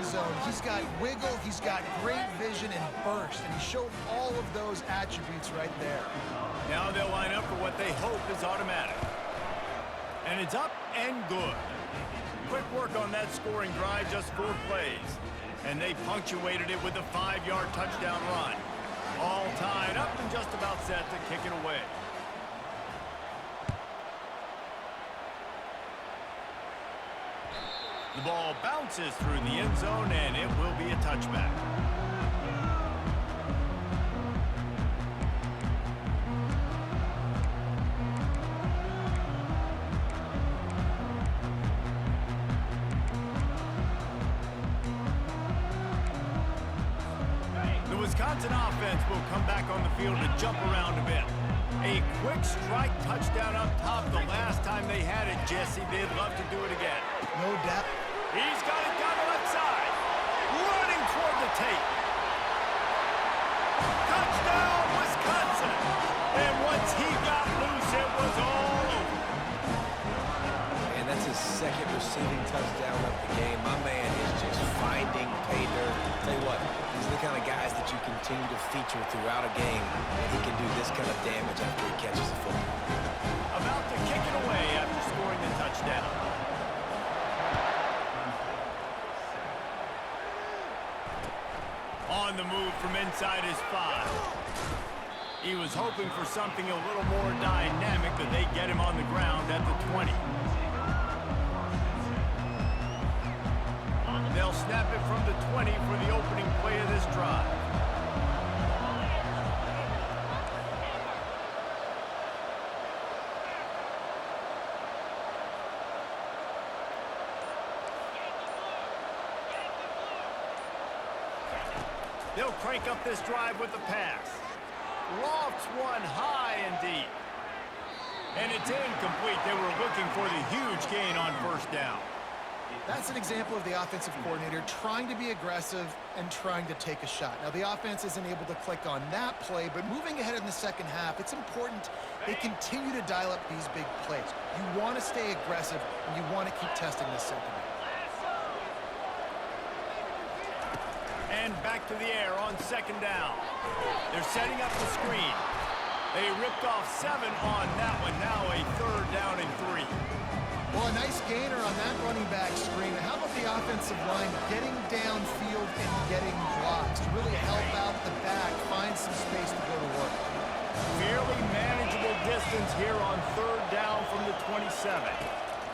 zone. He's got wiggle, he's got great vision and burst, and he showed all of those attributes right there. Now they'll line up for what they hope is automatic. And it's up and good. Quick work on that scoring drive, just 4 plays. And they punctuated it with a 5-yard touchdown run. All tied up and just about set to kick it away. The ball bounces through the end zone, and it will be a touchback. The Wisconsin offense will come back on the field to jump around a bit. A quick strike touchdown up top the last time they had it, Jesse. They'd love to do it again. No doubt. He's got it down the left side. Running toward the tape. Touchdown, Wisconsin. And once he got loose, it was all over. And that's his second receiving touchdown of the game. My man is just finding pay dirt. Tell you what, these are the kind of guys that you continue to feature throughout a game, and he can do this kind of damage after he catches the football. About to kick it away after scoring the touchdown. On the move from inside his 5. He was hoping for something a little more dynamic, but they get him on the ground at the 20. They'll snap it from the 20 for the opening play of this drive. They'll crank up this drive with a pass. Lofts one high and deep. And it's incomplete. They were looking for the huge gain on first down. That's an example of the offensive coordinator trying to be aggressive and trying to take a shot. Now, the offense isn't able to click on that play, but moving ahead in the second half, it's important they continue to dial up these big plays. You want to stay aggressive, and you want to keep testing the second half. And back to the air on second down. They're setting up the screen. They ripped off 7 on that one. Now a 3rd down and 3. Well, a nice gainer on that running back screen. How about the offensive line getting downfield and getting blocks to really help out the back, find some space to go to work? Fairly manageable distance here on 3rd down from the 27.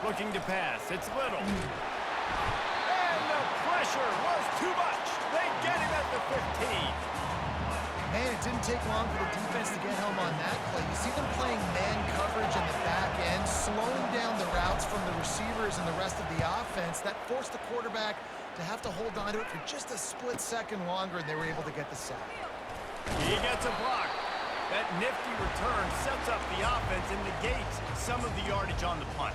Looking to pass. It's Little. And the pressure was too much. They get him at the 15. Man, it didn't take long for the defense to get home on that play. You see them playing man coverage in the back end, slowing down the routes from the receivers and the rest of the offense. That forced the quarterback to have to hold on to it for just a split second longer, and they were able to get the sack. He gets a block. That nifty return sets up the offense and negates some of the yardage on the punt.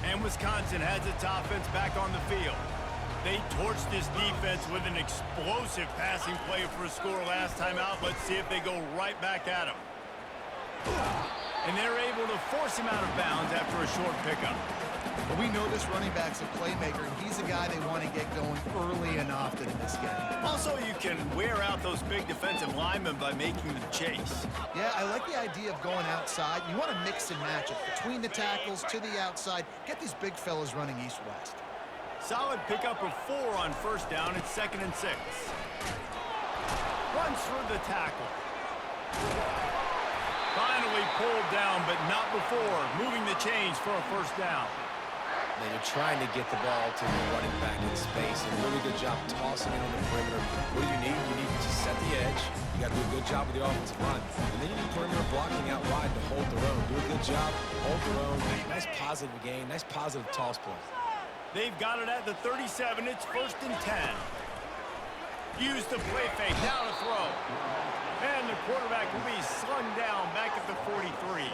And Wisconsin has its offense back on the field. They torched this defense with an explosive passing play for a score last time out. Let's see if they go right back at him. And they're able to force him out of bounds after a short pickup. But we know this running back's a playmaker, and he's a guy they want to get going early and often in this game. Also, you can wear out those big defensive linemen by making them chase. Yeah, I like the idea of going outside. You want to mix and match it between the tackles to the outside. Get these big fellas running east-west. Solid pickup of 4 on first down. It's 2nd and 6. Runs through the tackle. Finally pulled down, but not before moving the chains for a first down. Now you're trying to get the ball to the running back in space, and really good job tossing it on the perimeter. What do you need? You need to set the edge. You got to do a good job with the offensive line. And then you need perimeter blocking out wide to hold their own. Do a good job, hold their own. Nice positive gain, nice positive toss play. They've got it at the 37. It's 1st and 10. Use the play fake. Now to throw. And the quarterback will be slung down back at the 43.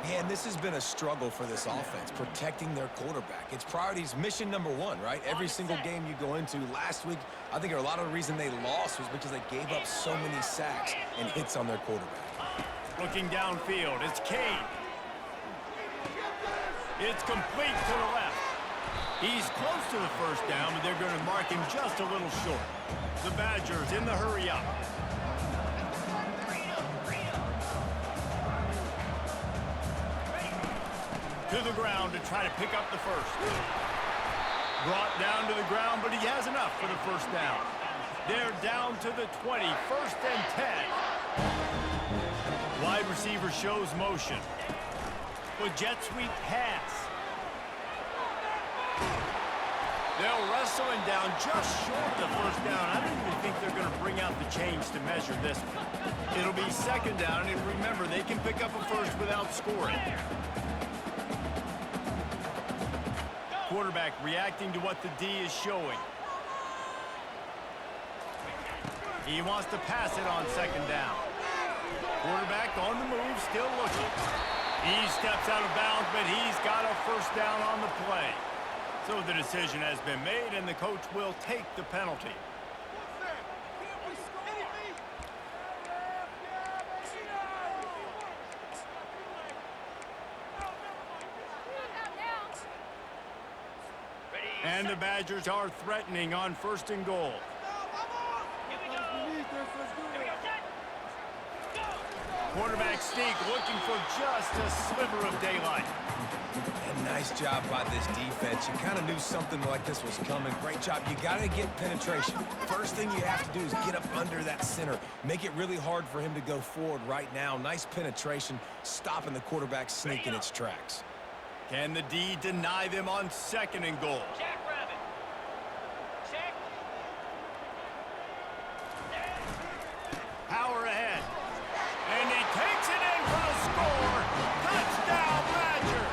Man, this has been a struggle for this offense, protecting their quarterback. It's priorities, mission number 1, right? Every single game you go into. Last week, I think a lot of the reason they lost was because they gave up so many sacks and hits on their quarterback. Looking downfield, it's Kane. It's complete to the left. He's close to the first down, but they're going to mark him just a little short. The Badgers in the hurry up. To the ground to try to pick up the first. Brought down to the ground, but he has enough for the first down. They're down to the 20, 1st and 10. Wide receiver shows motion. With jet sweep pass. They'll wrestle him down just short of the first down. I don't even think they're going to bring out the chains to measure this one. It'll be 2nd down, and remember, they can pick up a first without scoring. Quarterback reacting to what the D is showing. He wants to pass it on 2nd down. Quarterback on the move, still looking. He steps out of bounds, but he's got a first down on the play. So the decision has been made, and the coach will take the penalty. And the Badgers are threatening on 1st and goal. Quarterback sneak looking for just a sliver of daylight. And nice job by this defense. You kind of knew something like this was coming. Great job. You got to get penetration. First thing you have to do is get up under that center. Make it really hard for him to go forward right now. Nice penetration, stopping the quarterback sneak in its tracks. Can the D deny them on 2nd and goal? Power ahead. And he takes it in for the score. Touchdown, Badger.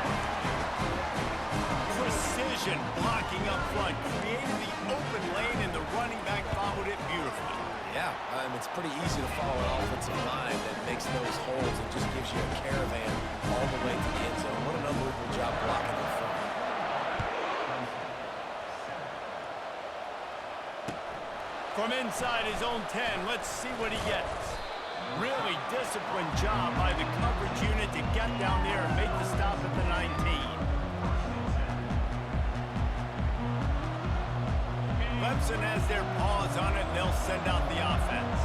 Precision blocking up front. Created the open lane, and the running back followed it beautifully. Yeah, it's pretty easy to follow an offensive line that makes those holes and just gives you a caravan all the way to the end zone. What an unbelievable job blocking up front. From inside his own 10, let's see what he gets. Really disciplined job by the coverage unit to get down there and make the stop at the 19. Clemson has their paws on it, and they'll send out the offense.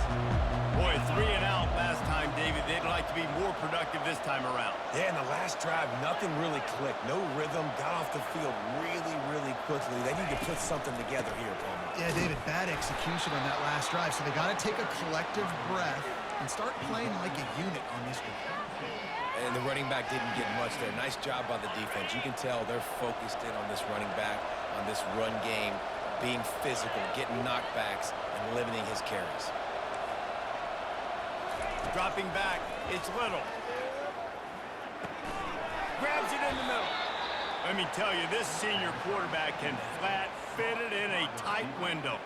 Boy, 3 and out last time, David. They'd like to be more productive this time around. Yeah, in the last drive, nothing really clicked. No rhythm, got off the field really, really quickly. They need to put something together here, Palmer. Yeah, David, bad execution on that last drive, so they got to take a collective breath and start playing like a unit on this one. And the running back didn't get much there. Nice job by the defense. You can tell they're focused in on this running back, on this run game, being physical, getting knockbacks, and limiting his carries. Dropping back, it's Little. Grabs it in the middle. Let me tell you, this senior quarterback can flat fit it in a tight window.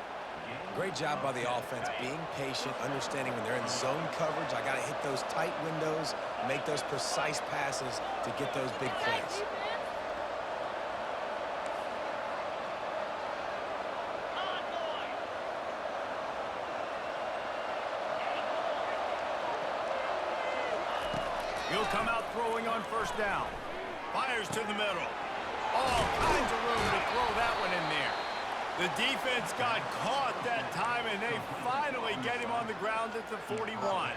Great job by the offense, being patient, understanding when they're in zone coverage, I got to hit those tight windows, make those precise passes to get those big plays. He'll come out throwing on 1st down. Fires to the middle. All kinds of room to throw that one in there. The defense got caught that time, and they finally get him on the ground at the 41.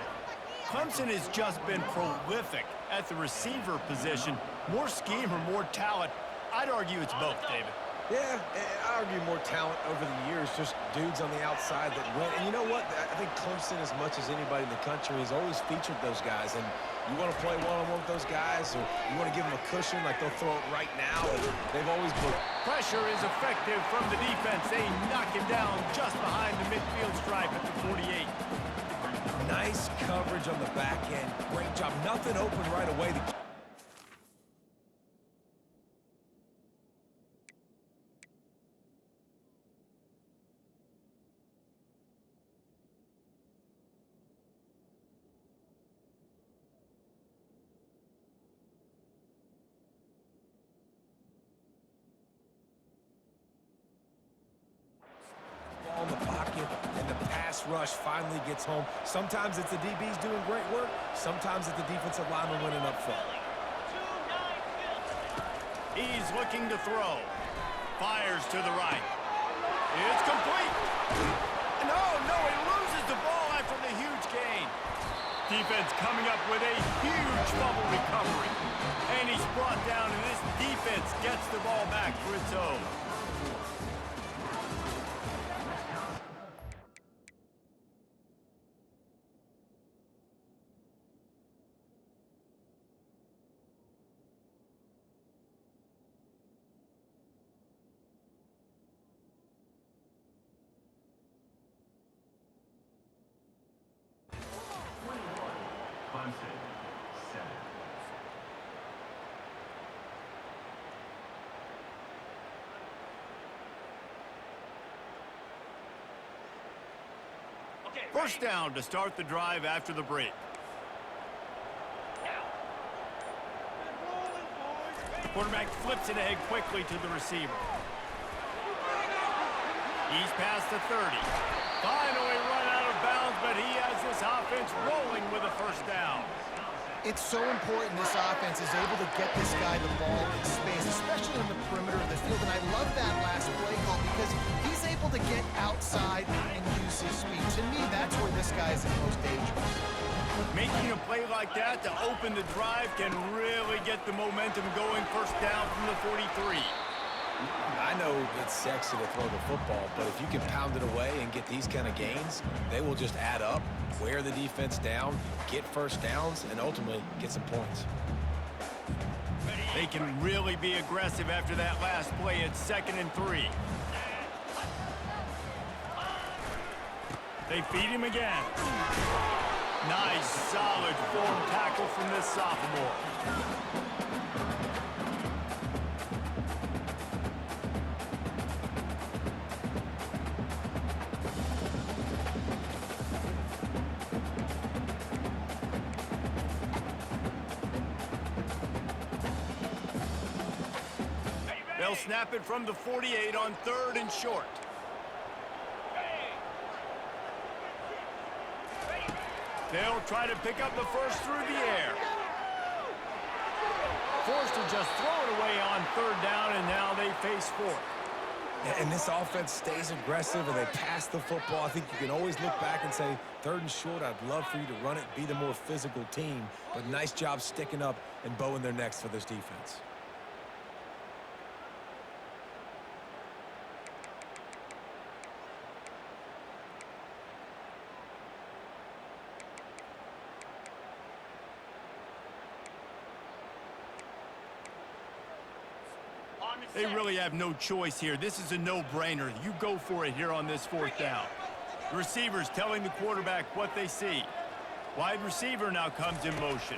Clemson has just been prolific at the receiver position. More scheme or more talent? I'd argue it's both, David. Yeah, I argue more talent over the years, just dudes on the outside that win. And you know what? I think Clemson, as much as anybody in the country, has always featured those guys. And you want to play one-on-one with those guys, or you want to give them a cushion like they'll throw it right now, and they've always booked. Pressure is effective from the defense. They knock him down just behind the midfield stripe at the 48. Nice coverage on the back end. Great job. Nothing open right away to in the pocket, and the pass rush finally gets home. Sometimes it's the DBs doing great work. Sometimes it's the defensive lineman winning up front. He's looking to throw. Fires to the right. It's complete. No, he loses the ball after the huge gain. Defense coming up with a huge fumble recovery. And he's brought down, and this defense gets the ball back for its own. First down to start the drive after the break. The quarterback flips it ahead quickly to the receiver. He's past the 30. Finally run out of bounds, but he has this offense rolling with a first down. It's so important this offense is able to get this guy the ball in space, especially on the perimeter of the field. And I love that last play call because he's able to get outside and use his speed. To me, that's where this guy is the most dangerous. Making a play like that to open the drive can really get the momentum going. First down from the 43. I know it's sexy to throw the football, but if you can pound it away and get these kind of gains, they will just add up, wear the defense down, get first downs, and ultimately get some points. They can really be aggressive after that last play at 2nd and 3. They feed him again. Nice, solid form tackle from this sophomore. They'll snap it from the 48 on 3rd and short. They'll try to pick up the first through the air. Forced to just throw it away on 3rd down, and now they face 4th. And this offense stays aggressive and they pass the football. I think you can always look back and say, 3rd and short, I'd love for you to run it, be the more physical team. But nice job sticking up and bowing their necks for this defense. They really have no choice here. This is a no-brainer. You go for it here on this 4th down. The receiver's telling the quarterback what they see. Wide receiver now comes in motion.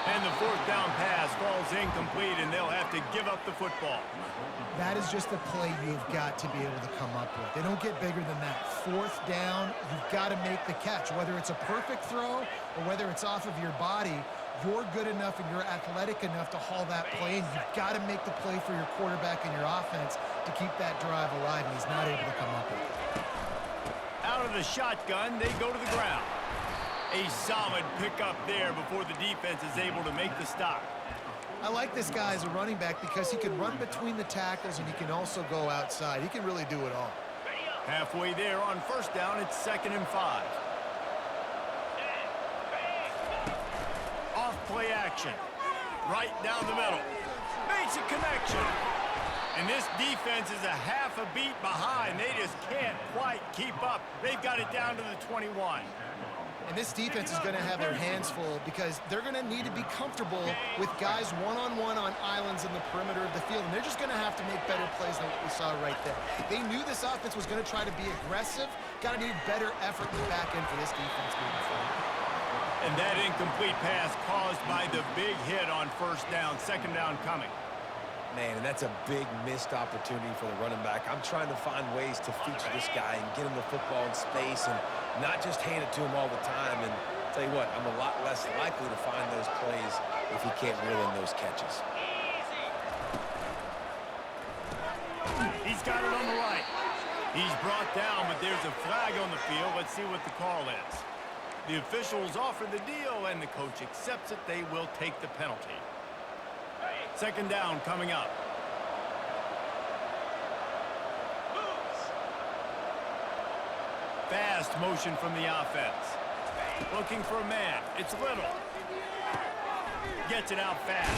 And the 4th down pass falls incomplete, and they'll have to give up the football. That is just a play you've got to be able to come up with. They don't get bigger than that. 4th down, you've got to make the catch. Whether it's a perfect throw or whether it's off of your body, you're good enough and you're athletic enough to haul that play, and you've got to make the play for your quarterback and your offense to keep that drive alive, and he's not able to come up with it. Out of the shotgun, they go to the ground. A solid pickup there before the defense is able to make the stop. I like this guy as a running back because he can run between the tackles and he can also go outside. He can really do it all. Halfway there on 1st down, it's 2nd and 5. Off-play action. Right down the middle. Makes a connection. And this defense is a half a beat behind. They just can't quite keep up. They've got it down to the 21. And this defense is going to have their hands full because they're going to need to be comfortable with guys one-on-one on islands in the perimeter of the field. And they're just going to have to make better plays than what we saw right there. They knew this offense was going to try to be aggressive. Got to need better effort in the back end for this defense moving forward. And that incomplete pass caused by the big hit on 1st down. 2nd down coming. Man, and that's a big missed opportunity for the running back. I'm trying to find ways to feature this guy and get him the football in space and not just hand it to him all the time. And tell you what, I'm a lot less likely to find those plays if he can't reel in those catches. He's got it on the right. He's brought down, but there's a flag on the field. Let's see what the call is. The officials offer the deal, and the coach accepts it. They will take the penalty. Second down coming up. Fast motion from the offense. Looking for a man. It's Little. Gets it out fast.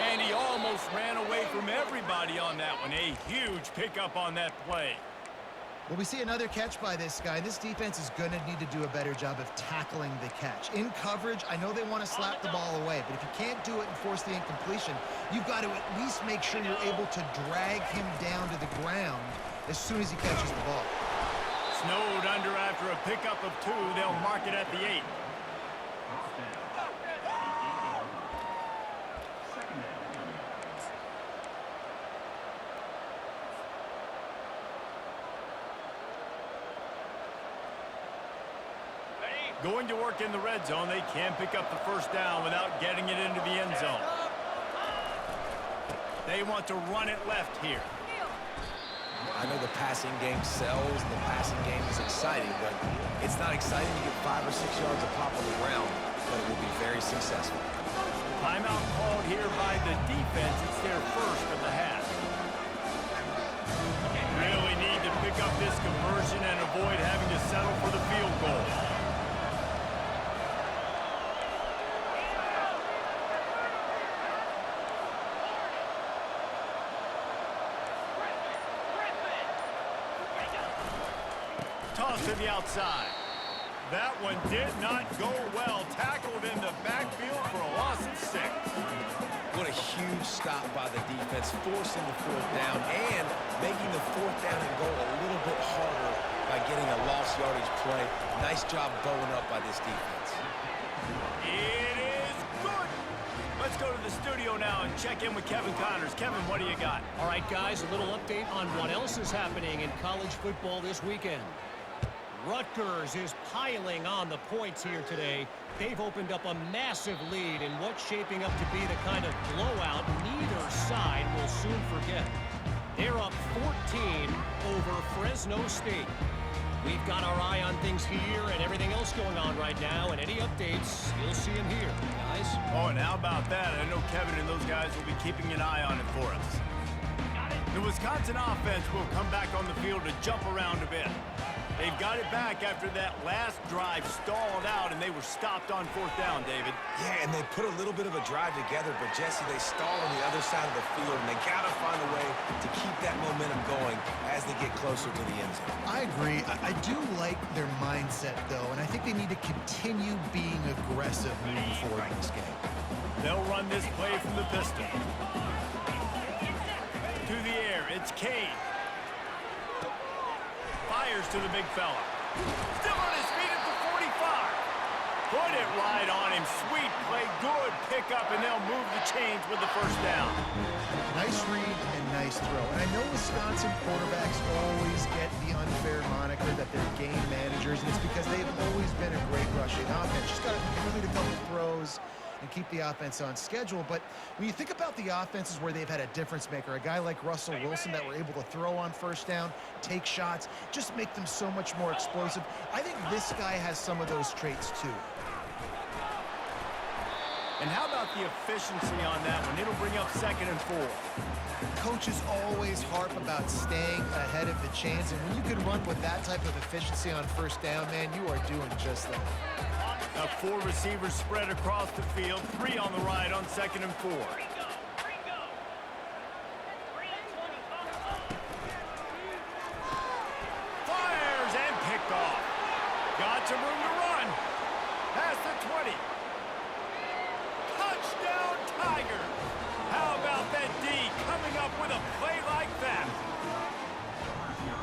And he almost ran away from everybody on that one. A huge pickup on that play. Well, we see another catch by this guy. This defense is going to need to do a better job of tackling the catch. In coverage, I know they want to slap the ball away, but if you can't do it and force the incompletion, you've got to at least make sure you're able to drag him down to the ground as soon as he catches the ball. Snowed under after a pickup of 2. They'll mark it at the 8. Going to work in the red zone. They can pick up the first down without getting it into the end zone. They want to run it left here. I know the passing game sells, and the passing game is exciting, but it's not exciting to get 5 or 6 yards a pop on the ground, but it will be very successful. Timeout called here by the defense. It's their first of the half. Really need to pick up this conversion and avoid having to settle for the field goal. Toss to the outside. That one did not go well. Tackled in the backfield for a loss of 6. What a huge stop by the defense, forcing the 4th down and making the 4th down and goal a little bit harder by getting a lost yardage play. Nice job bowing up by this defense. It is good. Let's go to the studio now and check in with Kevin Connors. Kevin, what do you got? All right, guys, a little update on what else is happening in college football this weekend. Rutgers is piling on the points here today. They've opened up a massive lead in what's shaping up to be the kind of blowout neither side will soon forget. They're up 14 over Fresno State. We've got our eye on things here and everything else going on right now, and any updates, you'll see them here, guys. Oh, and how about that? I know Kevin and those guys will be keeping an eye on it for us. The Wisconsin offense will come back on the field to jump around a bit. They've got it back after that last drive stalled out, and they were stopped on 4th down, David. Yeah, and they put a little bit of a drive together, but, Jesse, they stalled on the other side of the field, and they got to find a way to keep that momentum going as they get closer to the end zone. I agree. I do like their mindset, though, and I think they need to continue being aggressive moving forward in this game. They'll run this play from the pistol. To the air, it's Kane. Fires to the big fella. Still on his feet at the 45. Put it right on him. Sweet play. Good pickup, and they'll move the chains with the first down. Nice read and nice throw. And I know Wisconsin quarterbacks always get the unfair moniker that they're game managers, and it's because they've always been a great rushing offense. Just got to complete a couple throws and keep the offense on schedule. But when you think about the offenses where they've had a difference maker, a guy like Russell Wilson that were able to throw on first down, take shots, just make them so much more explosive, I think this guy has some of those traits too. And how about the efficiency on that one? It'll bring up 2nd and 4. Coaches always harp about staying ahead of the chains, and when you can run with that type of efficiency on first down, man, you are doing just that. Now 4 receivers spread across the field, 3 on the right on 2nd and 4. Fires and picked off. Got some room to run. Past the 20. Touchdown Tigers. How about that D coming up with a play like that?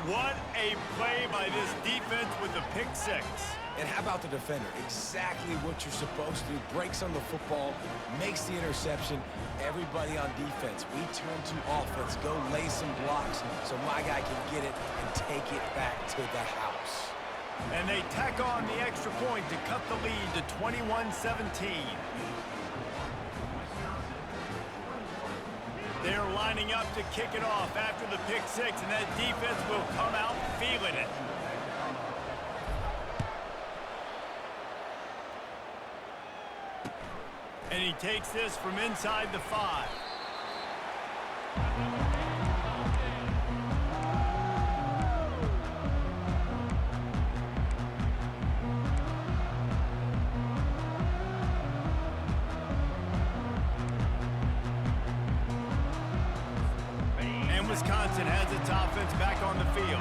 What a play by this defense with the pick 6. And how about the defender? Exactly what you're supposed to do. Breaks on the football, makes the interception. Everybody on defense, we turn to offense. Go lay some blocks so my guy can get it and take it back to the house. And they tack on the extra point to cut the lead to 21-17. They're lining up to kick it off after the pick 6, and that defense will come out feeling it. And he takes this from inside the 5. And Wisconsin has its offense back on the field.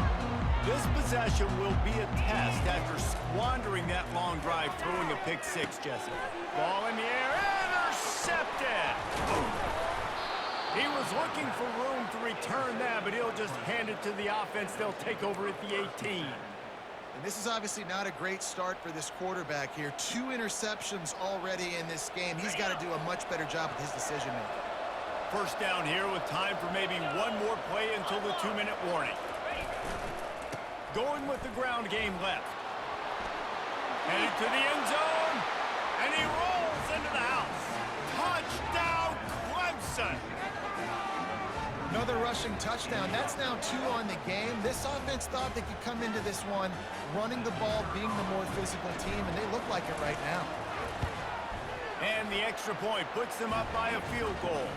This possession will be a test after squandering that long drive, throwing a pick 6, Jesse. Ball in the air, intercepted! He was looking for room to return that, but he'll just hand it to the offense. They'll take over at the 18. And this is obviously not a great start for this quarterback here. 2 interceptions already in this game. He's got to do a much better job with his decision-making. First down here with time for maybe one more play until the 2-minute warning. Going with the ground game left. Headed to the end zone. And he rolls into the house. Touchdown, Clemson. Another rushing touchdown. That's now 2 on the game. This offense thought they could come into this one running the ball, being the more physical team, and they look like it right now. And the extra point puts them up by a field goal.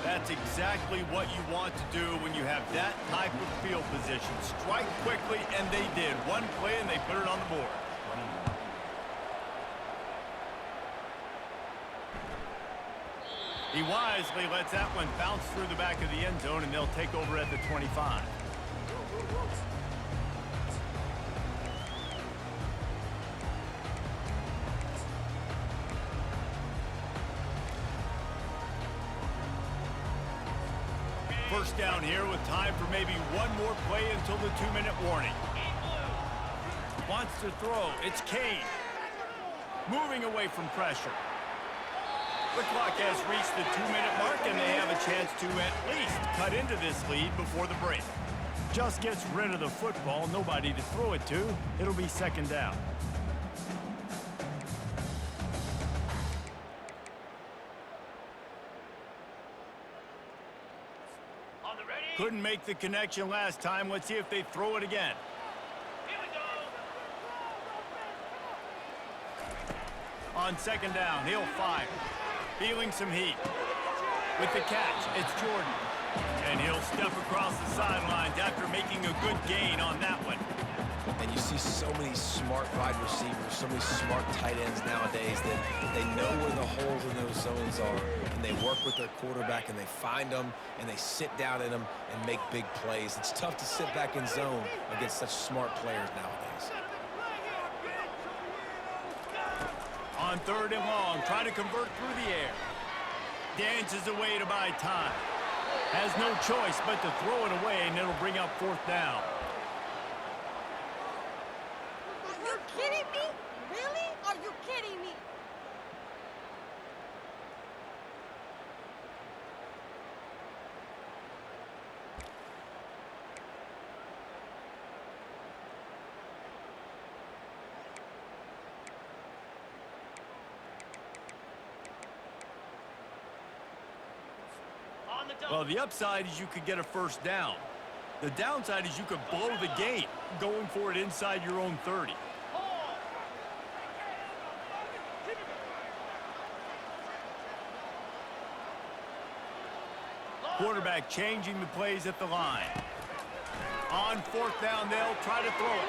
That's exactly what you want to do when you have that type of field position. Strike quickly, and they did. One play, and they put it on the board. He wisely lets that one bounce through the back of the end zone, and they'll take over at the 25. First down here with time for maybe one more play until the 2-minute warning. Wants to throw. It's Kane. Moving away from pressure. The clock has reached the 2-minute mark, and they have a chance to at least cut into this lead before the break. Just gets rid of the football. Nobody to throw it to. It'll be second down. Couldn't make the connection last time. Let's see if they throw it again. On second down, he'll fire. Feeling some heat. With the catch, it's Jordan. And he'll step across the sidelines after making a good gain on that one. And you see so many smart wide receivers, so many smart tight ends nowadays that they know where the holes in those zones are, and they work with their quarterback, and they find them, and they sit down in them and make big plays. It's tough to sit back in zone against such smart players nowadays. On third and long, trying to convert through the air. Dances away to buy time. Has no choice but to throw it away, and it'll bring up fourth down. Are you kidding me? Really? Are you kidding me? Well, the upside is you could get a first down. The downside is you could blow the game going for it inside your own 30. Quarterback changing the plays at the line. On fourth down, they'll try to throw it.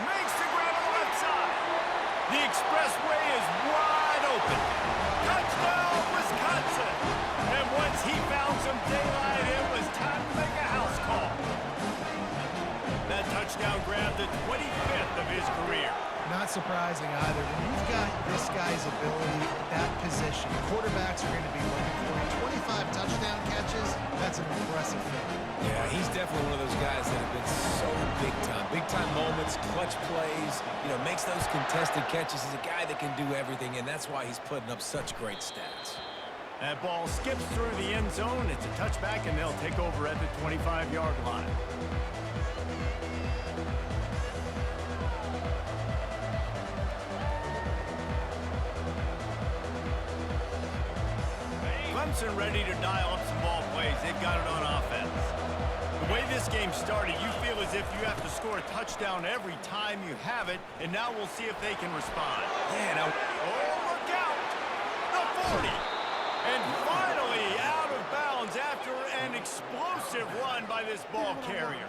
Makes the grab on the left side. The expressway is wide open. Touchdown, Wisconsin. And once he found some daylight, it was time to make a house call. That touchdown grabbed the 25th of his career. Not surprising either. When you've got this guy's ability at that position, quarterbacks are going to be looking for him. 25 touchdown catches, that's an impressive thing. Yeah, he's definitely one of those guys that have been so big time. Big time moments, clutch plays, makes those contested catches. He's a guy that can do everything, and that's why he's putting up such great stats. That ball skips through the end zone. It's a touchback, and they'll take over at the 25-yard line. Clemson ready to dial up some ball plays. They've got it on offense. The way this game started, you feel as if you have to score a touchdown every time you have it, and now we'll see if they can respond. Yeah, now... Oh, look out! 40. And finally out of bounds after an explosive run by this ball carrier.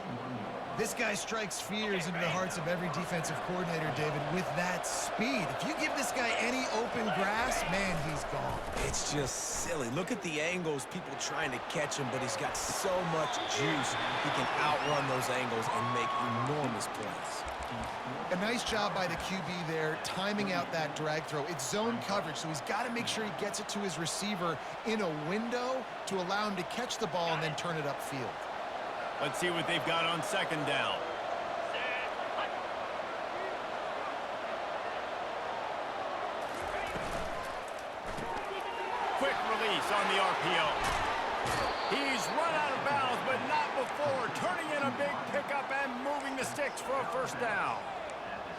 This guy strikes fears into the hearts of every defensive coordinator, David, with that speed. If you give this guy any open grass, man, he's gone. It's just silly. Look at the angles, people trying to catch him, but he's got so much juice. He can outrun those angles and make enormous plays. A nice job by the QB there, timing out that drag throw. It's zone coverage, so he's got to make sure he gets it to his receiver in a window to allow him to catch the ball and then turn it upfield. Let's see what they've got on second down. Quick release on the RPO. He's run out of bounds, but not before turning in a big pickup and moving the sticks for a first down.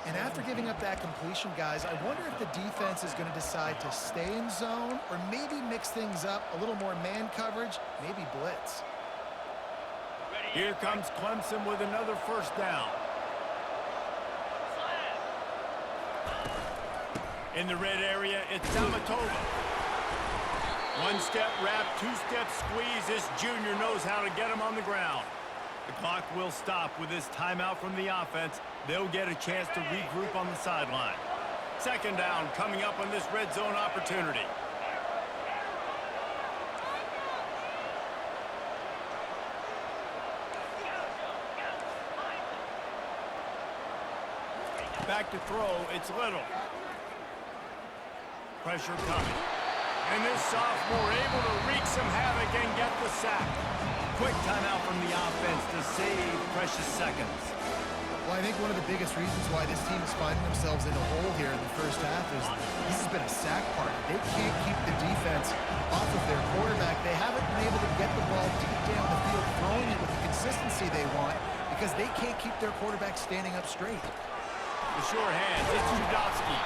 And after giving up that completion, guys, I wonder if the defense is going to decide to stay in zone or maybe mix things up, a little more man coverage, maybe blitz. Here comes Clemson with another first down. In the red area, it's Tamatova. One-step wrap, two-step squeeze. This junior knows how to get him on the ground. The clock will stop with this timeout from the offense. They'll get a chance to regroup on the sideline. Second down coming up on this red zone opportunity. Back to throw, it's Little. Pressure coming. And this sophomore able to wreak some havoc and get the sack. Quick timeout from the offense to save precious seconds. Well, I think one of the biggest reasons why this team is finding themselves in a hole here in the first half is this has been a sack party. They can't keep the defense off of their quarterback. They haven't been able to get the ball deep down the field, throwing it with the consistency they want because they can't keep their quarterback standing up straight. The sure hands, it's Judowski.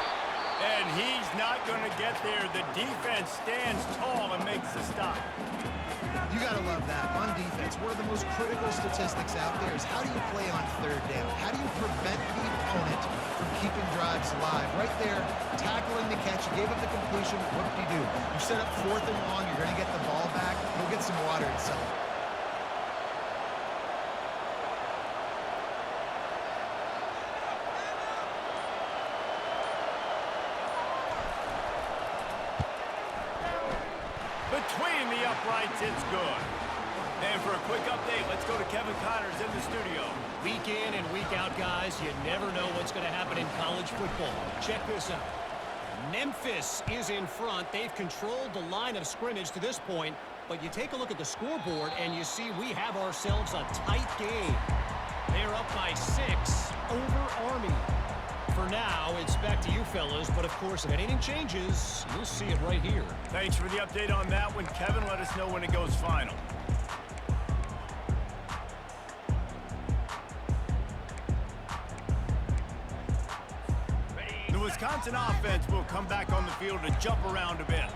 And he's not going to get there. The defense stands tall and makes the stop. You got to love that. On defense, one of the most critical statistics out there is how do you play on third down? How do you prevent the opponent from keeping drives alive? Right there, tackling the catch. You gave up the completion. What do? You set up fourth and long. You're going to get the ball back. Go get some water and celebrate. Between the uprights, it's good. And for a quick update, let's go to Kevin Connors in the studio. Week in and week out, guys, you never know what's going to happen in college football. Check this out. Memphis is in front. They've controlled the line of scrimmage to this point, but you take a look at the scoreboard and you see we have ourselves a tight game. They're up by 6 over Army. For now, it's back to you fellas, but of course, if anything changes, you'll see it right here. Thanks for the update on that one, Kevin. Let us know when it goes final. The Wisconsin offense will come back on the field to jump around a bit.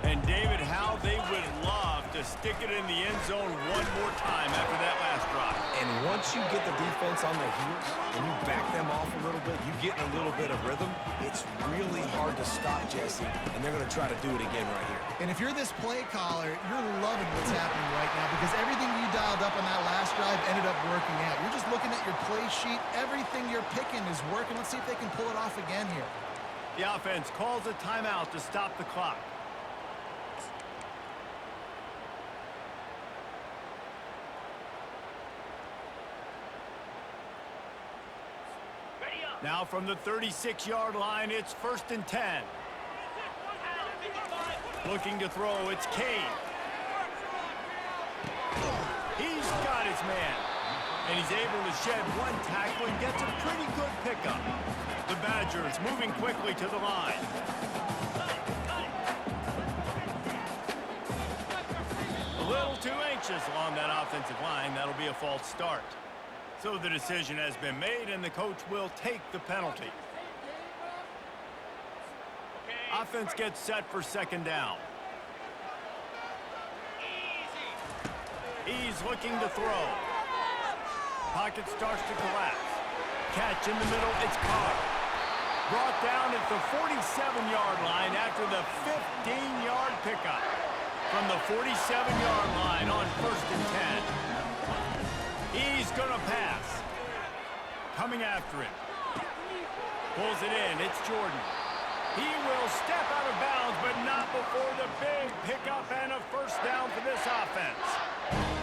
And David, how they would love to stick it in the end zone one more time after that last drive. And once you get the defense on their heels and you back them off a little bit, you get in a little bit of rhythm, it's really hard to stop, Jesse, and they're going to try to do it again right here. And if you're this play caller, you're loving what's happening right now because everything you dialed up on that last drive ended up working out. You're just looking at your play sheet. Everything you're picking is working. Let's see if they can pull it off again here. The offense calls a timeout to stop the clock. Now from the 36-yard line, it's 1st and 10. Looking to throw, it's Kane. He's got his man. And he's able to shed one tackle and gets a pretty good pickup. The Badgers moving quickly to the line. A little too anxious along that offensive line. That'll be a false start. So the decision has been made, and the coach will take the penalty. Offense gets set for second down. He's looking to throw. Pocket starts to collapse. Catch in the middle, it's Carr. Brought down at the 47-yard line after the 15-yard pickup. From the 47-yard line on 1st and 10. He's going to pass. Coming after him. Pulls it in. It's Jordan. He will step out of bounds, but not before the big pickup and a first down for this offense.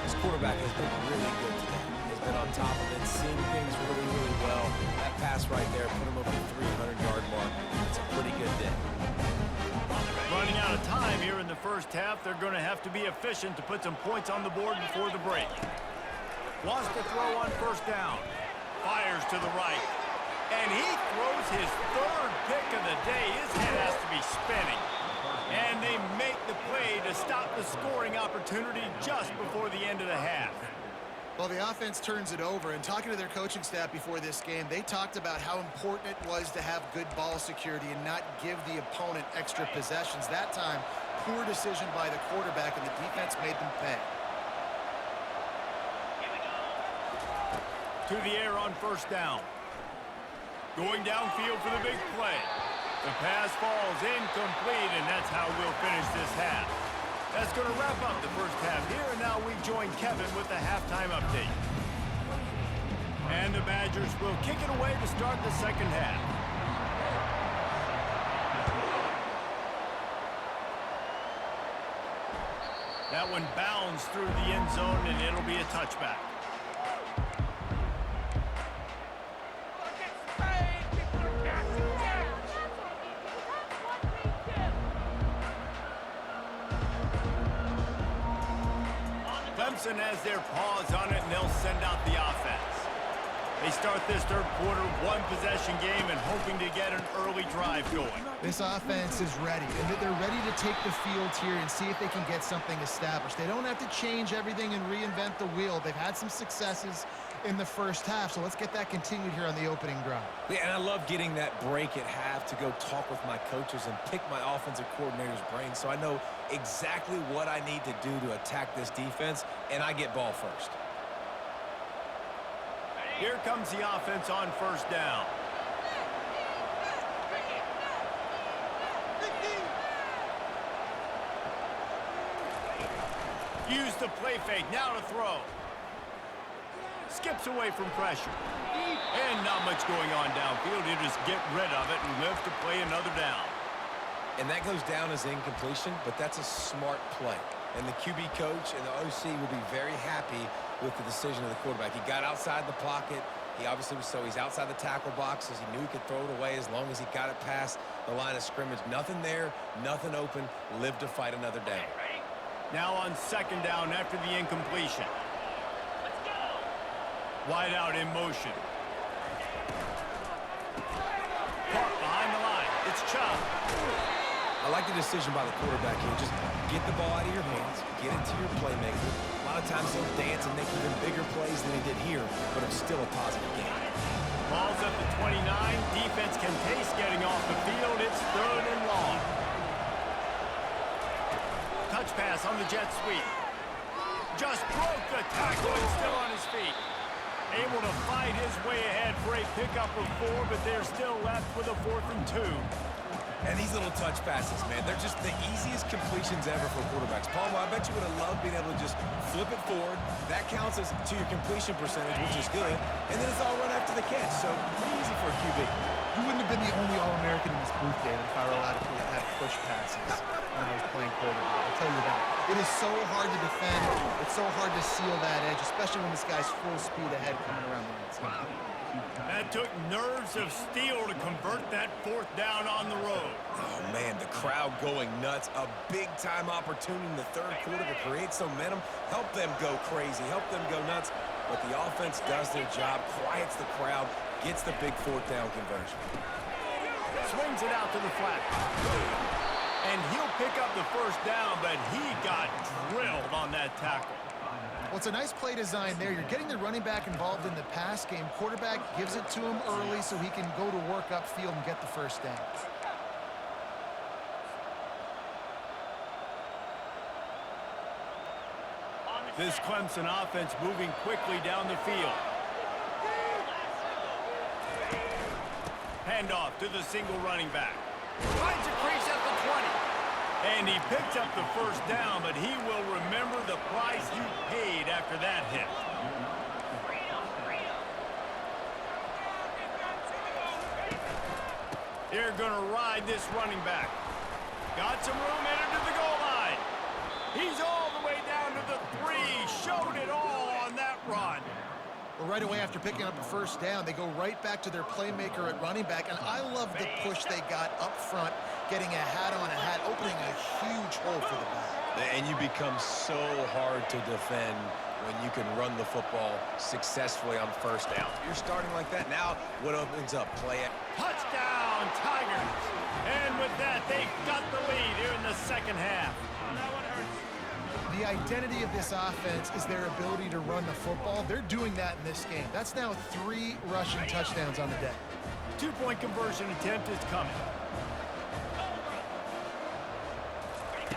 This quarterback has been really good today. He's been on top of it, seeing things really, really well. That pass right there put him over the 300-yard mark. It's a pretty good day. Running out of time here in the first half. They're going to have to be efficient to put some points on the board before the break. Wants to throw on first down. Fires to the right. And he throws his third pick of the day. His head has to be spinning. And they make the play to stop the scoring opportunity just before the end of the half. Well, the offense turns it over, and talking to their coaching staff before this game, they talked about how important it was to have good ball security and not give the opponent extra possessions. That time, poor decision by the quarterback, and the defense made them pay. To the air on first down. Going downfield for the big play. The pass falls incomplete, and that's how we'll finish this half. That's going to wrap up the first half here, and now we join Kevin with the halftime update. And the Badgers will kick it away to start the second half. That one bounds through the end zone, and it'll be a touchback. Clemson has their paws on it, and they'll send out the offense. They start this third quarter, one-possession game, and hoping to get an early drive going. This offense is ready, and they're ready to take the field here and see if they can get something established. They don't have to change everything and reinvent the wheel. They've had some successes in the first half, so let's get that continued here on the opening drive. Yeah, and I love getting that break at half to go talk with my coaches and pick my offensive coordinator's brain so I know exactly what I need to do to attack this defense, and I get ball first. Here comes the offense on first down. Use the play fake, now to throw. Skips away from pressure. And not much going on downfield. You just get rid of it and live to play another down. And that goes down as incompletion, but that's a smart play. And the QB coach and the OC will be very happy with the decision of the quarterback. He got outside the pocket. He obviously was he's outside the tackle boxes. He knew he could throw it away as long as he got it past the line of scrimmage. Nothing there, nothing open. Live to fight another down. Now on second down after the incompletion. Wide out in motion. Caught behind the line. It's Chubb. I like the decision by the quarterback here. Just get the ball out of your hands, get it to your playmaker. A lot of times he'll dance and make even bigger plays than he did here, but it's still a positive game. Ball's up to 29. Defense can taste getting off the field. It's third and long. Touch pass on the jet sweep. Just broke the tackle and still on his feet. Able to fight his way ahead for a pickup of 4, but they're still left with a 4th and 2. And these little touch passes, man, they're just the easiest completions ever for quarterbacks. Palmer, I bet you would have loved being able to just flip it forward. That counts as to your completion percentage, which is good. And then it's all run after the catch, so pretty easy for a QB. You wouldn't have been the only All-American in this booth, David, if I were allowed to have push passes when I was playing quarterback. I'll tell you that. It is so hard to defend. It's so hard to seal that edge, especially when this guy's full speed ahead coming around the outside. That took nerves of steel to convert that 4th down on the road. Oh, man, the crowd going nuts. A big-time opportunity in the third quarter to create some momentum. Help them go crazy. Help them go nuts. But the offense does their job, quiets the crowd, gets the big 4th down conversion. Swings it out to the flat. And he'll pick up the first down, but he got drilled on that tackle. Well, it's a nice play design there. You're getting the running back involved in the pass game. Quarterback gives it to him early so he can go to work upfield and get the first down. This Clemson offense moving quickly down the field. Handoff to the single running back. Finds a crease at the 20. And he picks up the first down, but he will remember the price he paid after that hit. They're going to ride this running back. Got some room, entered to the goal line. He's all the way down to the 3. Showed it all on that run. Well, right away after picking up a first down, they go right back to their playmaker at running back, and I love the push they got up front, getting a hat on a hat, opening a huge hole for the back. And you become so hard to defend when you can run the football successfully on first down. You're starting like that. Now, what opens up? Play it. Touchdown, Tigers. And with that, they've got the lead here in the second half. The identity of this offense is their ability to run the football. They're doing that in this game. That's now 3 rushing touchdowns on the day. 2-point conversion attempt is coming.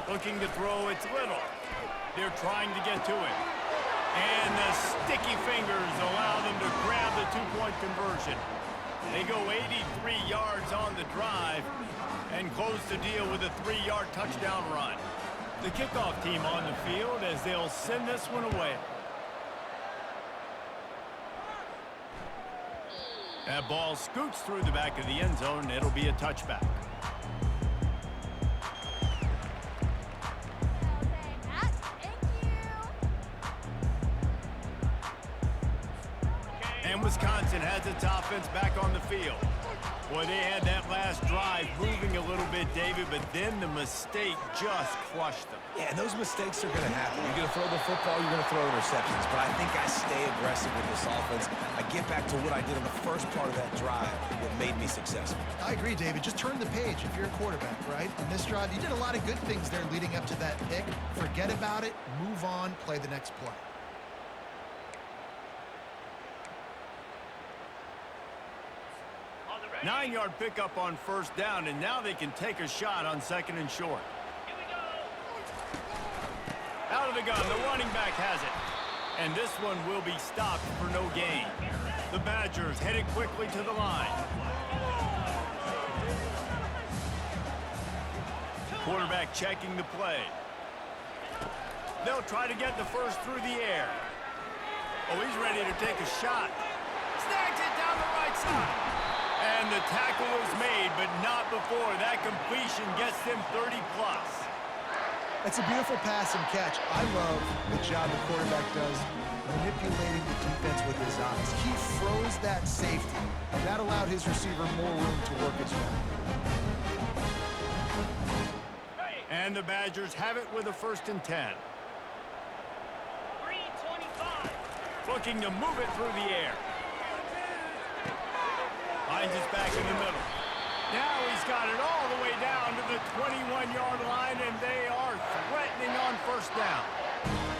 Looking to throw, it's Little. They're trying to get to it. And the sticky fingers allow them to grab the 2-point conversion. They go 83 yards on the drive and close the deal with a 3-yard touchdown run. The kickoff team on the field as they'll send this one away. That ball scoots through the back of the end zone. It'll be a touchback. And Wisconsin has its offense back on the field. Boy, they had that last drive moving a little bit, David, but then the mistake just crushed them. Yeah, and those mistakes are going to happen. You're going to throw the football, you're going to throw interceptions. But I think I stay aggressive with this offense. I get back to what I did on the first part of that drive that made me successful. I agree, David. Just turn the page if you're a quarterback, right? On this drive, you did a lot of good things there leading up to that pick. Forget about it, move on, play the next play. Nine-yard pickup on first down, and now they can take a shot on second and short. Out of the gun, the running back has it. And this one will be stopped for no gain. The Badgers headed quickly to the line. Quarterback checking the play. They'll try to get the first through the air. Oh, he's ready to take a shot. Snags it down the right side. And the tackle is made, but not before that completion gets them 30-plus. That's a beautiful pass and catch. I love the job the quarterback does manipulating the defense with his eyes. He froze that safety, and that allowed his receiver more room to work his way. And the Badgers have it with a 1st and 10. 3:25. Looking to move it through the air. Finds his back in the middle. Now he's got it all the way down to the 21-yard line, and they are threatening on first down.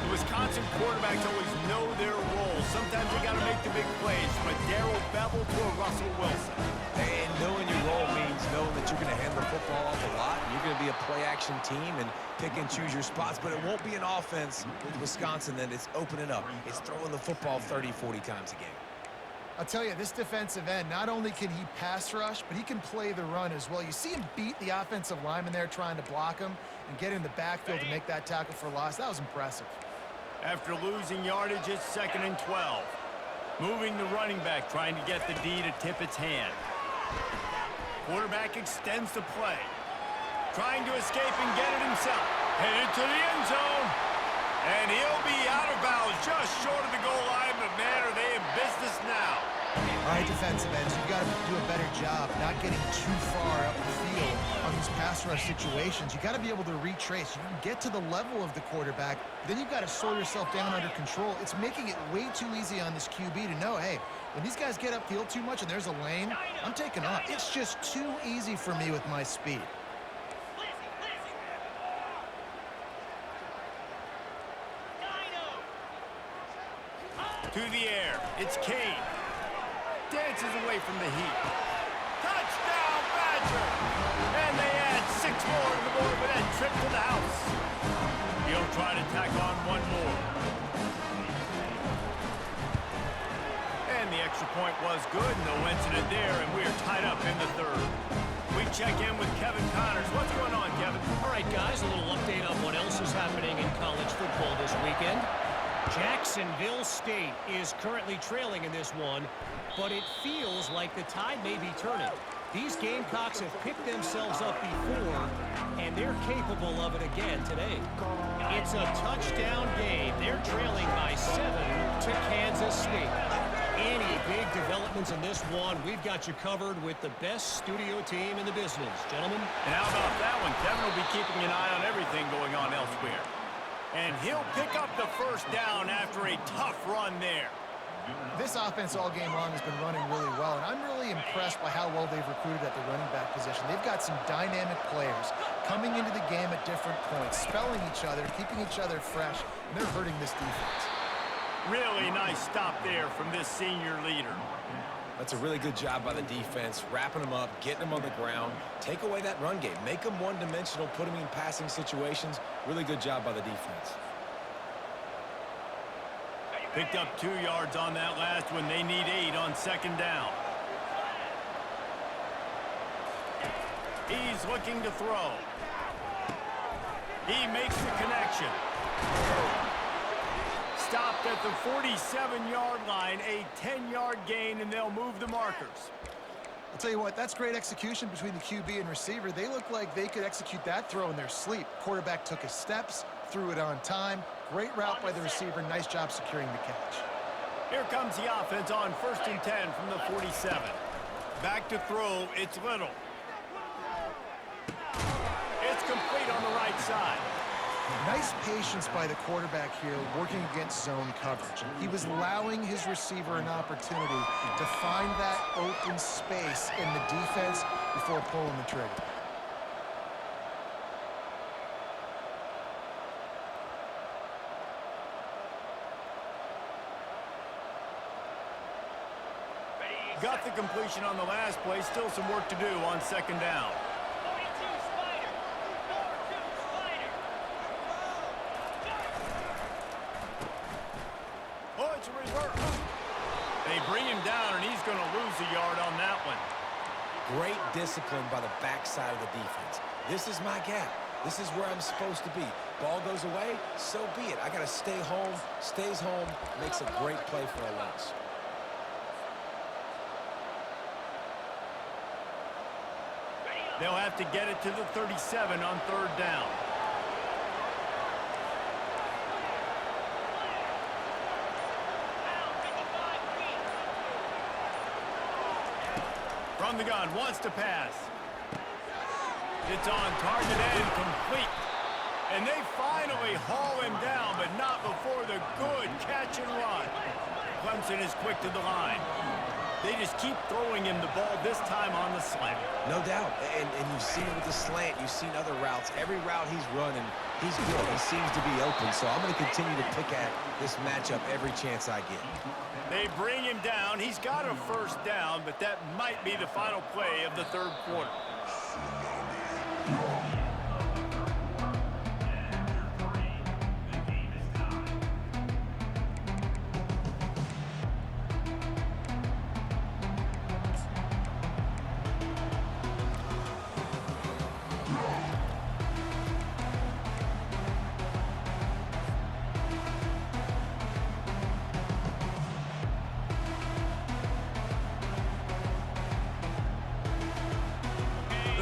The Wisconsin quarterbacks always know their role. Sometimes they got to make the big plays, from a Darrell Bevell to a Russell Wilson. And knowing your role means knowing that you're going to hand the football off a lot. You're going to be a play-action team and pick and choose your spots, but it won't be an offense with Wisconsin that it's opening up. It's throwing the football 30, 40 times a game. I'll tell you, this defensive end, not only can he pass rush, but he can play the run as well. You see him beat the offensive lineman there trying to block him and get in the backfield to make that tackle for loss. That was impressive. After losing yardage, it's 2nd and 12. Moving the running back, trying to get the D to tip its hand. Quarterback extends the play. Trying to escape and get it himself. Headed to the end zone. And he'll be out of bounds just short of the goal line, but man, are they in business now. All right, defensive ends, you've got to do a better job not getting too far up the field on these pass rush situations. You've got to be able to retrace. You can get to the level of the quarterback, then you've got to slow yourself down under control. It's making it way too easy on this QB to know, hey, when these guys get upfield too much and there's a lane, I'm taking off. It's just too easy for me with my speed. To the air, it's Kane. Dances away from the heat. Touchdown, Badger! And they add 6 more to the board with that trip to the house. He'll try to tack on one more. And the Extra point was good, no incident there, and we are tied up in the third. We check in with Kevin Connors. What's going on, Kevin? All right, guys, a little update on what else is happening in college football this weekend. Jacksonville State is currently trailing in this one, but it feels like the tide may be turning. These Gamecocks have picked themselves up before, and they're capable of it again today. It's a touchdown game. They're trailing by 7 to Kansas State. Any big developments in this one, we've got you covered with the best studio team in the business. Gentlemen? And how about that one? Kevin will be keeping an eye on everything going on elsewhere. And he'll pick up the first down after a tough run there. This offense all game long has been running really well, and I'm really impressed by how well they've recruited at the running back position. They've got some dynamic players coming into the game at different points, spelling each other, keeping each other fresh, and they're hurting this defense. Really nice stop there from this senior leader. That's a really good job by the defense, wrapping them up, getting them on the ground. Take away that run game. Make them one-dimensional, put them in passing situations. Really good job by the defense. Picked up 2 yards on that last one. They need 8 on second down. He's looking to throw. He makes the connection. Stopped at the 47-yard line, a 10-yard gain, and they'll move the markers. I'll tell you what, that's great execution between the QB and receiver. They look like they could execute that throw in their sleep. Quarterback took his steps, threw it on time. Great route by the receiver. Nice job securing the catch. Here comes the offense on 1st and 10 from the 47. Back to throw, it's Little. It's complete on the right side. Nice patience by the quarterback here, working against zone coverage. He was allowing his receiver an opportunity to find that open space in the defense before pulling the trigger. Got the completion on the last play. Still some work to do on second down. Oh, it's a reverse. They bring him down, and he's going to lose a yard on that one. Great discipline by the backside of the defense. This is my gap. This is where I'm supposed to be. Ball goes away, so be it. I got to stay home. Stays home, makes a great play for a loss. They'll have to get it to the 37 on third down. From the gun, wants to pass. It's on target and complete. And they finally haul him down, but not before the good catch and run. Clemson is quick to the line. They just keep throwing him the ball, this time on the slant. No doubt. And you've seen it with the slant. You've seen other routes. Every route he's running, he's good. He seems to be open. So I'm going to continue to pick at this matchup every chance I get. They bring him down. He's got a first down, but that might be the final play of the third quarter.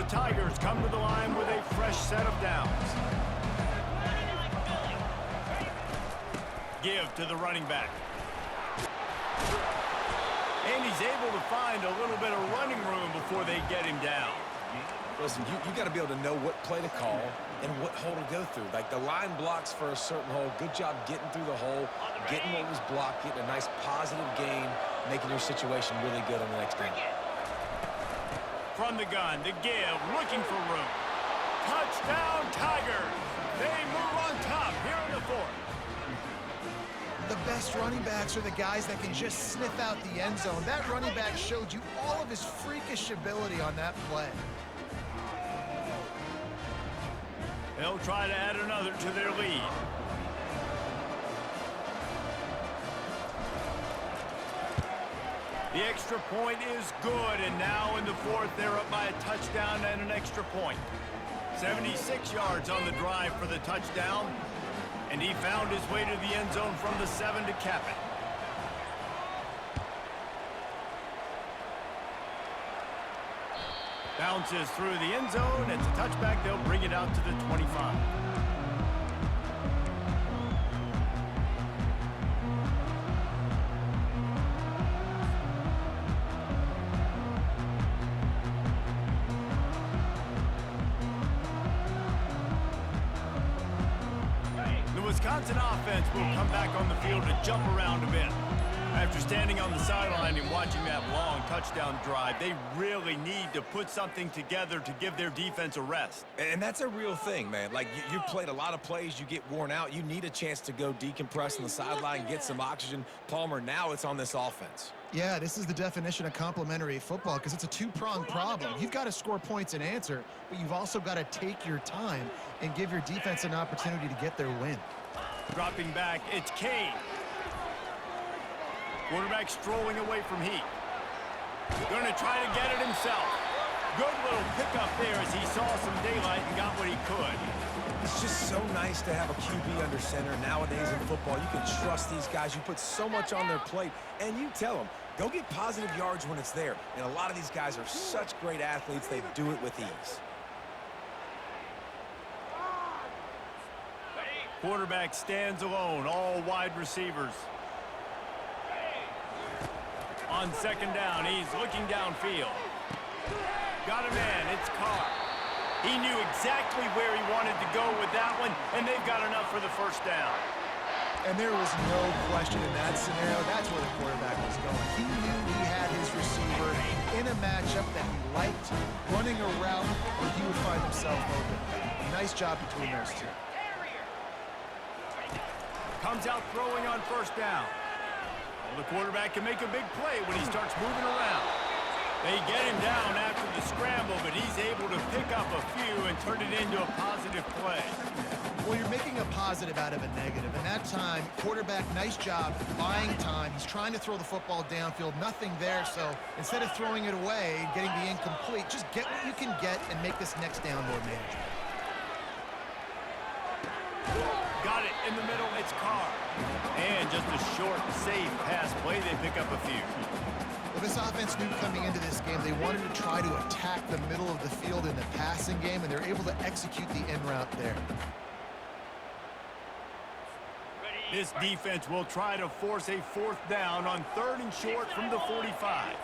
Tigers come to the line with a fresh set of downs. Give to the running back. And he's able to find a little bit of running room before they get him down. Listen, you got to be able to know what play to call and what hole to go through. Like the line blocks for a certain hole. Good job getting through the hole, getting what was blocked, getting a nice positive gain, making your situation really good on the next down. From the gun, the give, looking for room. Touchdown, Tigers! They move on top here in the fourth. The best running backs are the guys that can just sniff out the end zone. That running back showed you all of his freakish ability on that play. They'll try to add another to their lead. The extra point is good, and now in the fourth, they're up by a touchdown and an extra point. 76 yards on the drive for the touchdown, and he found his way to the end zone from the 7 to cap it. Bounces through the end zone. It's a touchback. They'll bring it out to the 25. The Wisconsin offense will come back on the field to jump around a bit. After standing on the sideline and watching that long touchdown drive, they really need to put something together to give their defense a rest. And that's a real thing, man. Like, you played a lot of plays, you get worn out. You need a chance to go decompress on the sideline, get some oxygen. Palmer, now it's on this offense. Yeah, this is the definition of complementary football because it's a two-pronged problem. You've got to score points and answer, but you've also got to take your time and give your defense an opportunity to get their win. Dropping back, it's Kane. Quarterback strolling away from Heath. Going to try to get it himself. Good little pickup there as he saw some daylight and got what he could. It's just so nice to have a QB under center. Nowadays in football, you can trust these guys. You put so much on their plate, and you tell them, go get positive yards when it's there. And a lot of these guys are such great athletes, they do it with ease. Quarterback stands alone, all wide receivers. On second down, he's looking downfield. Got a man, it's Carr. He knew exactly where he wanted to go with that one, and they've got enough for the first down. And there was no question in that scenario. That's where the quarterback was going. He knew he had his receiver in a matchup that he liked, running a route where he would find himself open. Nice job between those two. Comes out throwing on first down. Well, the quarterback can make a big play when he starts moving around. They get him down after the scramble, but he's able to pick up a few and turn it into a positive play. Well, you're making a positive out of a negative. And that time, quarterback, nice job buying time. He's trying to throw the football downfield. Nothing there, so instead of throwing it away, getting the incomplete, just get what you can get and make this next down more manageable. Got it in the middle, it's Carr. And just a short, safe pass play, they pick up a few. Well, this offense knew coming into this game they wanted to try to attack the middle of the field in the passing game, and they're able to execute the end route there. This defense will try to force a fourth down on 3rd and short from the 45.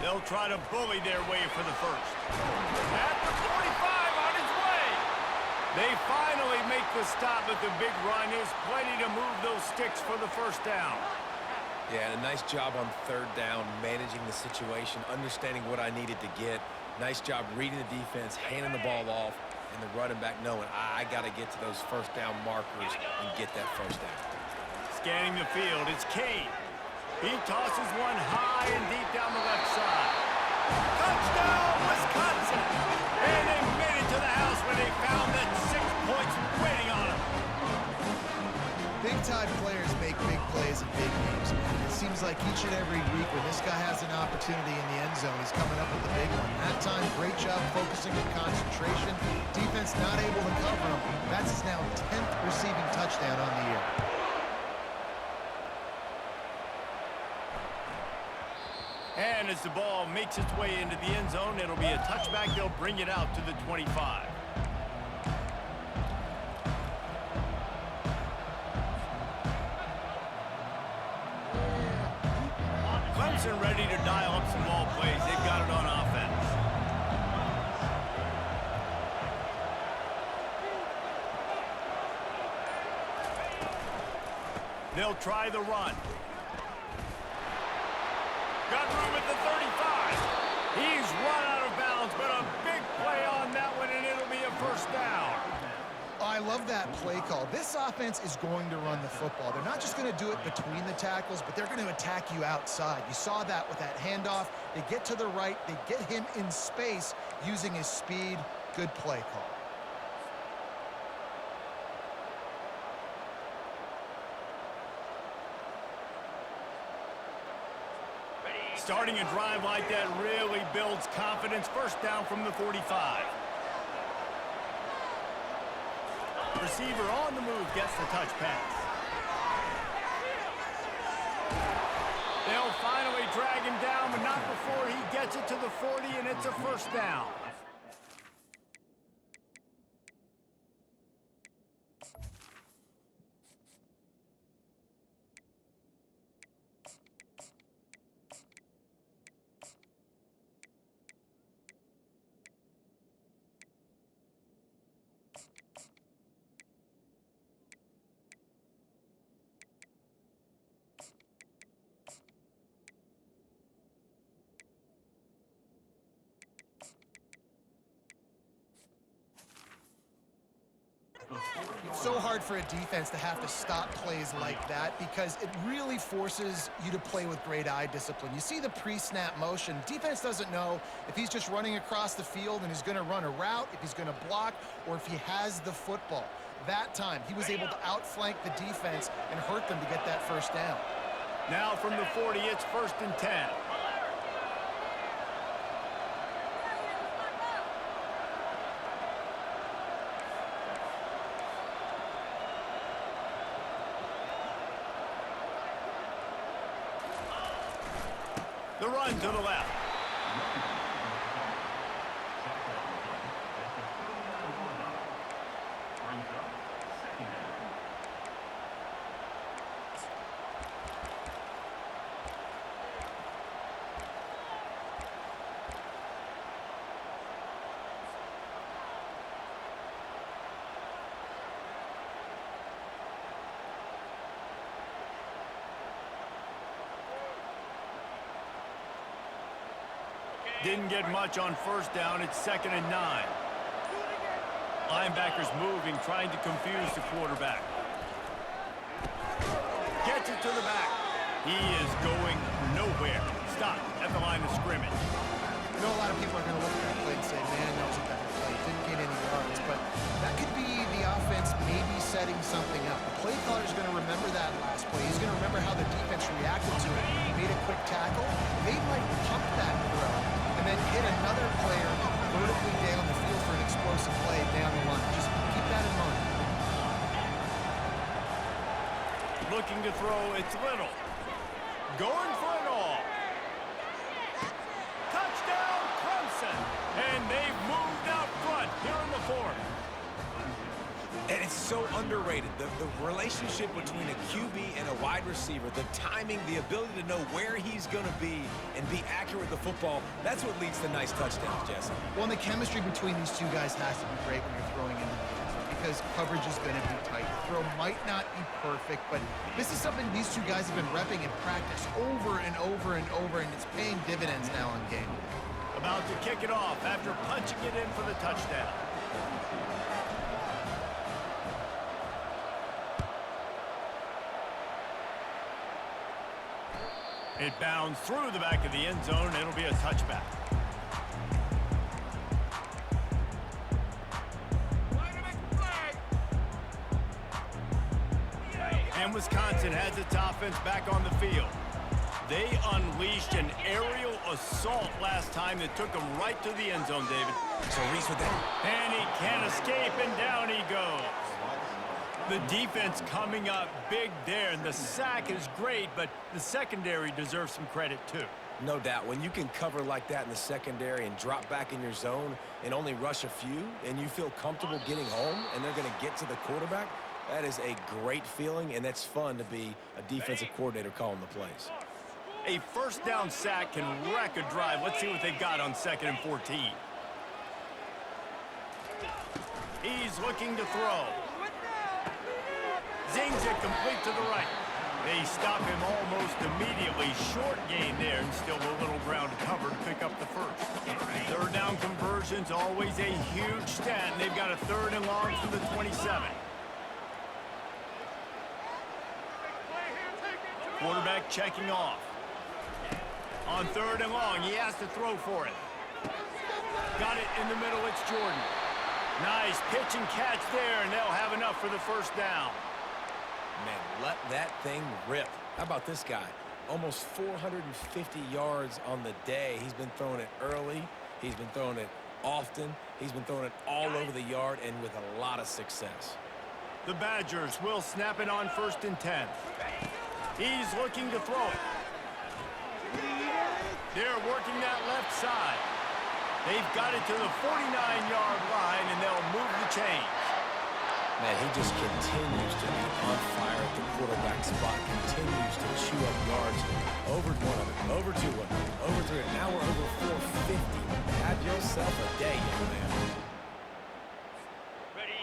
They'll try to bully their way for the first. At the 45 on his way. They finally make the stop, but the big run is plenty to move those sticks for the first down. Yeah, a nice job on 3rd down, managing the situation, understanding what I needed to get. Nice job reading the defense, handing the ball off, and the running back knowing I got to get to those first down markers and get that first down. Scanning the field, it's Kane. He tosses one high and deep down the left side. Touchdown, Wisconsin! And they made it to the house when they found that 6 points waiting on them. Big-time players make big plays in big games, man. It seems like each and every week when this guy has an opportunity in the end zone, he's coming up with a big one. That time, great job focusing and concentration. Defense not able to cover him. That's his now 10th receiving touchdown on the year. And as the ball makes its way into the end zone, it'll be a touchback. They'll bring it out to the 25. Clemson ready to dial up some ball plays. They've got it on offense. They'll try the run. Got room at the 35. He's run out of bounds, but a big play on that one, and it'll be a first down. Oh, I love that play call. This offense is going to run the football. They're not just going to do it between the tackles, but they're going to attack you outside. You saw that with that handoff. They get to the right. They get him in space using his speed. Good play call. Starting a drive like that really builds confidence. First down from the 45. Receiver on the move gets the touch pass. They'll finally drag him down, but not before he gets it to the 40, and it's a first down. It's so hard for a defense to have to stop plays like that because it really forces you to play with great eye discipline. You see the pre-snap motion. Defense doesn't know if he's just running across the field and he's going to run a route, if he's going to block, or if he has the football. That time, he was able to outflank the defense and hurt them to get that first down. Now from the 40, it's 1st and 10. The run to the left. Didn't get much on first down. It's 2nd and 9. Linebackers moving, trying to confuse the quarterback. Gets it to the back. He is going nowhere. Stop at the line of scrimmage. I know a lot of people are going to look at that play and say, man, that was a better play. Didn't gain any yards, but that could be the offense maybe setting something up. The play caller is going to remember that last play. He's going to remember how the defense reacted to it. Made a quick tackle. They might pump that throw and then hit another player vertically down the field for an explosive play down the line. Just keep that in mind. Looking to throw, it's Little. Going for it all. Touchdown, Clemson. And they've moved out front here in the 4th. And it's so underrated. The relationship between a QB and a wide receiver, the timing, the ability to know where he's going to be and be accurate with the football, that's what leads to nice touchdowns, Jesse. Well, and the chemistry between these two guys has to be great when you're throwing into the end zone because coverage is going to be tight. The throw might not be perfect, but this is something these two guys have been repping in practice over and over and over, and it's paying dividends now on game day. About to kick it off after punching it in for the touchdown. It bounds through the back of the end zone, and it'll be a touchback. And Wisconsin has its offense back on the field. They unleashed an aerial assault last time that took them right to the end zone, David. So Reese with that. And he can't escape, and down he goes. The defense coming up big there, and the sack is great, but the secondary deserves some credit too. No doubt. When you can cover like that in the secondary and drop back in your zone and only rush a few, and you feel comfortable getting home and they're going to get to the quarterback, that is a great feeling, and that's fun to be a defensive coordinator calling the plays. A first down sack can wreck a drive. Let's see what they've got on 2nd and 14. He's looking to throw. Zings it complete to the right. They stop him almost immediately. Short gain there, and still a little ground to cover to pick up the first. Third down conversions, always a huge stat, and they've got a 3rd and long from the 27. Quarterback checking off. On 3rd and long, he has to throw for it. Got it in the middle, it's Jordan. Nice pitch and catch there, and they'll have enough for the first down. Man, let that thing rip. How about this guy? almost 450 yards on the day. He's been throwing it early. He's been throwing it often. He's been throwing it all over the yard and with a lot of success. The Badgers will snap it on 1st and 10. He's looking to throw it. They're working that left side. They've got it to the 49-yard line, and they'll move the chains. Man, he just continues to be on fire at the quarterback spot, continues to chew up yards. Over 100, over 200, over 300. Now we're over 450. Have yourself a day, young man.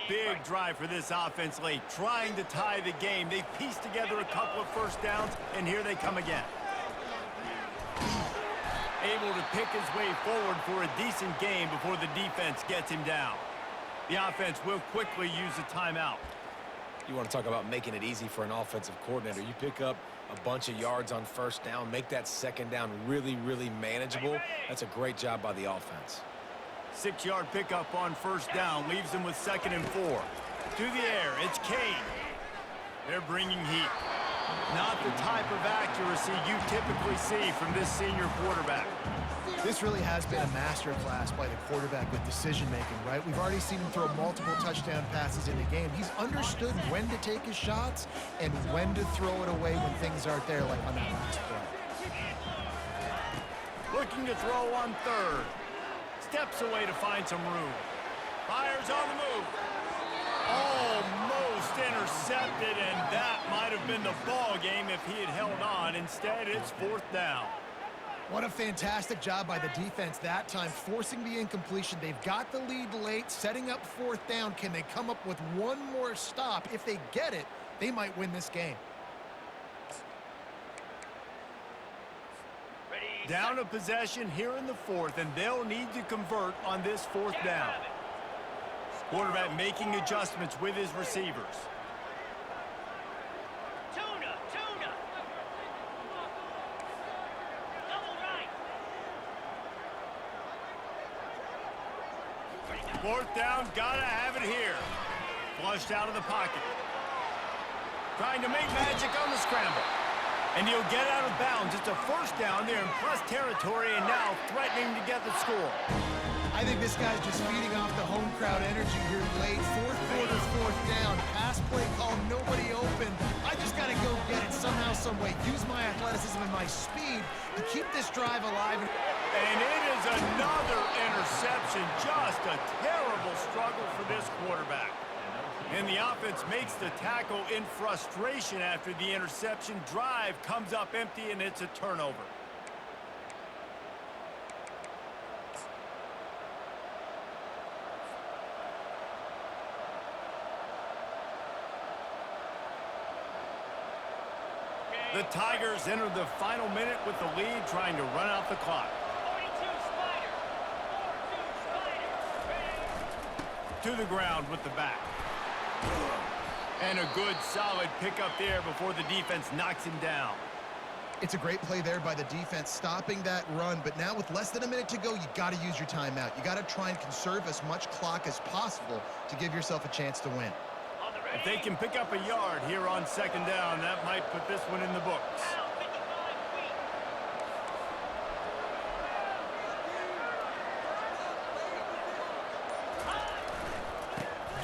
Big drive for this offense late, trying to tie the game. They've pieced together a couple of first downs, and here they come again. Able to pick his way forward for a decent game before the defense gets him down. The offense will quickly use a timeout. You want to talk about making it easy for an offensive coordinator. You pick up a bunch of yards on first down, make that second down really, really manageable. That's a great job by the offense. 6-yard pickup on first down leaves them with 2nd and 4. To the air, it's Kane. They're bringing heat. Not the type of accuracy you typically see from this senior quarterback. This really has been a masterclass by the quarterback with decision-making, right? We've already seen him throw multiple touchdown passes in the game. He's understood when to take his shots and when to throw it away when things aren't there, like on that last play. Looking to throw on 3rd. Steps away to find some room. Fires on the move. Almost intercepted, and that might have been the ball game if he had held on. Instead, it's 4th down. What a fantastic job by the defense that time, forcing the incompletion. They've got the lead late, setting up 4th down. Can they come up with one more stop? If they get it, they might win this game. Down a possession here in the 4th, and they'll need to convert on this 4th down. Quarterback making adjustments with his receivers. Tuna. Double right. 4th down, gotta have it here. Flushed out of the pocket. Trying to make magic on the scramble. And he'll get out of bounds. It's a 1st down. They're in plus territory and now threatening to get the score. I think this guy's just feeding off the home crowd energy here late. 4th quarter, 4th down. Pass play called, nobody open. I just got to go get it somehow, some way. Use my athleticism and my speed to keep this drive alive. And it is another interception. Just a terrible struggle for this quarterback. And the offense makes the tackle in frustration after the interception. Drive comes up empty, and it's a turnover. The Tigers enter the final minute with the lead, trying to run out the clock. 42 Spider. 42 Spider. To the ground with the back. And a good, solid pickup there before the defense knocks him down. It's a great play there by the defense, stopping that run. But now with less than a minute to go, you got to use your timeout. You got to try and conserve as much clock as possible to give yourself a chance to win. If they can pick up a yard here on 2nd down, that might put this one in the books. Now 55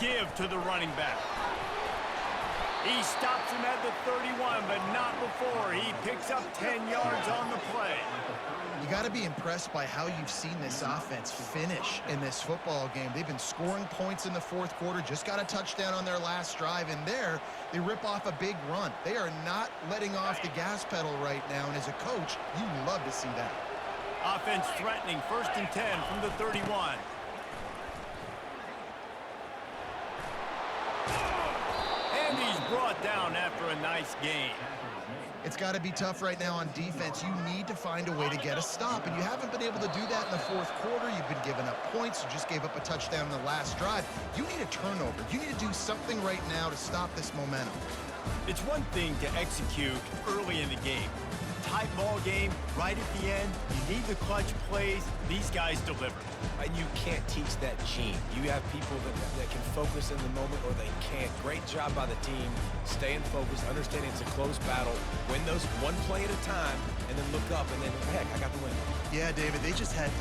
feet. Give to the running back. He stops him at the 31, but not before. He picks up 10 yards on the play. You got to be impressed by how you've seen this offense finish in this football game. They've been scoring points in the 4th quarter, just got a touchdown on their last drive, and there they rip off a big run. They are not letting off the gas pedal right now, and as a coach, you love to see that. Offense threatening, 1st and 10 from the 31. And he's brought down after a nice gain. It's got to be tough right now on defense. You need to find a way to get a stop, and you haven't been able to do that in the 4th quarter. You've been giving up points. You just gave up a touchdown in the last drive. You need a turnover. You need to do something right now to stop this momentum. It's one thing to execute early in the game. tight ball game, right at the end, you need the clutch plays. These guys deliver. And you can't teach that gene. You have people that can focus in the moment or they can't. Great job by the team, staying focused, understanding it's a close battle, win those one play at a time, and then look up, and then, heck, I got the win. Yeah, David, they just had